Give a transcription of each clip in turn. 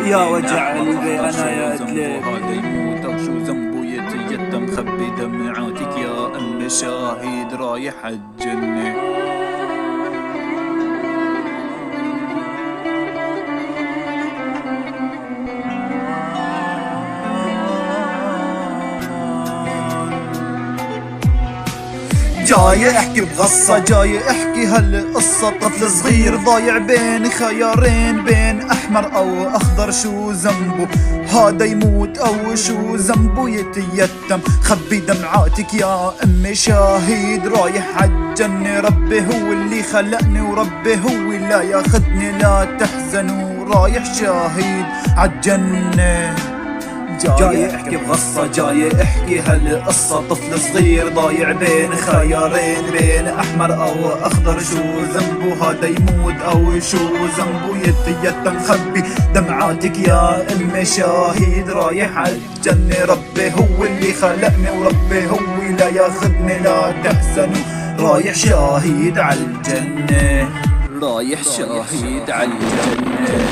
يا وجع قلبي انا يا ادلب. هذا يموت او شو ذنبه يتيتم خبي دمعاتك يا ام شاهد رايح الجنة. جاي احكي بغصة، جاي احكي هالقصة. طفل صغير ضايع بين خيارين، بين احمر او اخضر، شو ذنبه هذا يموت او شو ذنبه يتيتم؟ خبي دمعاتك يا امي شاهد رايح عالجنة. ربي هو اللي خلقني وربي هو لا ياخدني، لا تحزنوا رايح شاهد عالجنة. جاي احكي بغصة، جاي احكي هالقصة. طفل صغير ضايع بين خيارين، بين احمر او اخضر، شو ذنبه هذا يموت او شو ذنبه يتيتم؟ خبي دمعاتك يا امي شاهد رايح عالجنة. ربي هو اللي خلقني وربي هو لا ياخدني، لا تحزنوا رايح شاهد عالجنة، رايح شاهد عالجنة.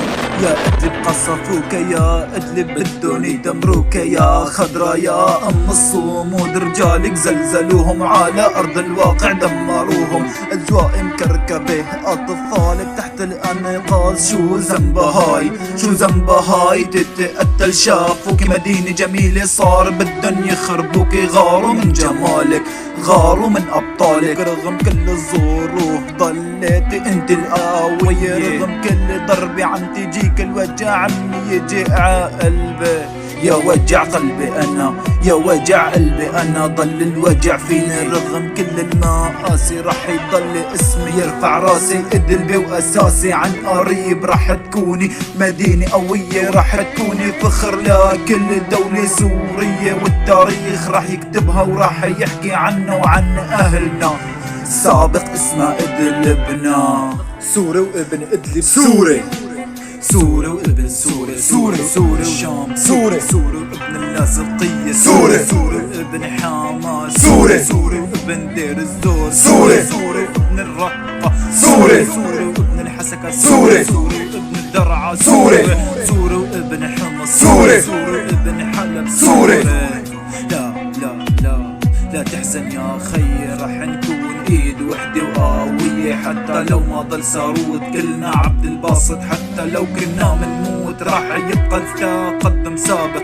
يا ادلب قصفوك، يا ادلب بدون يدمروك، يا خضرا يا ام الصمود. رجالك زلزلوهم على ارض الواقع دمروهم. اجواء مكركبه اطفالك تحت الانقاض. شو ذنبها هاي، شو ذنبها هاي تتقتل؟ شافوك مدينة جميلة صار بدن يخربوك. غاروا من جمالك، غاروا من ابطالك. رغم كل الظروف ضليتي انت القوية، رغم كل ضربة عم تجيك الوجع عم يجي عقلبي. يا وجع قلبي انا، يا وجع قلبي انا، ضل الوجع فيني رغم كل المآسي. رح يضل اسمي يرفع راسي ادلبي واساسي. عن قريب رح تكوني مدينة قوية، رح تكوني فخر لكل دولة سورية. والتاريخ رح يكتبها ورح يحكي عنا وعن اهلنا. سابق اسمها ادلبنا. سوري وابن ادلب سوري، سوري وابن سوري، سوري سوري الشام سوري، سوري وابن اللاذقية سوري، سوري وابن حماس سوري، سوري وابن دير الزور سوري، سوري وابن الرقة سوري، سوري وابن الحسكة سوري، سوري وابن الدرعا سوري، سوري وابن حمص سوري، سوري وابن حلب سوري. لا لا لا لا تحزن يا خي، رح نكون ايد وحدة وقوية. حتى لو ما ضل سارود كلنا عبد الباسط، حتى لو كنا منموت رح يبقى التقدم سابق.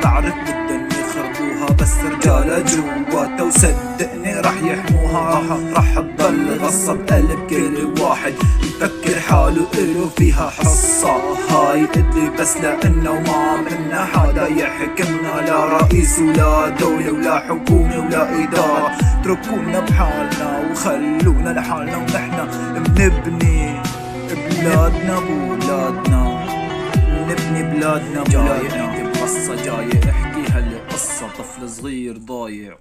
بعرف بدن يخربوها بس رجالة جواتها، وصدقني رح يحموها. رح تضل غصة بقلب كل واحد يفكر حاله إله فيها حصة. هاي ادلب بس لأنه ما منا حدا يحكمنا، لا رئيس ولا دولة ولا حكومة ولا إدارة. اتركونا بحالنا وخلونا لحالنا، ونحنا بنبني بلادنا بولادنا، نبني بلادنا بولادنا. جاي احكي بقصة، جاي احكي هالقصة. طفل صغير ضايع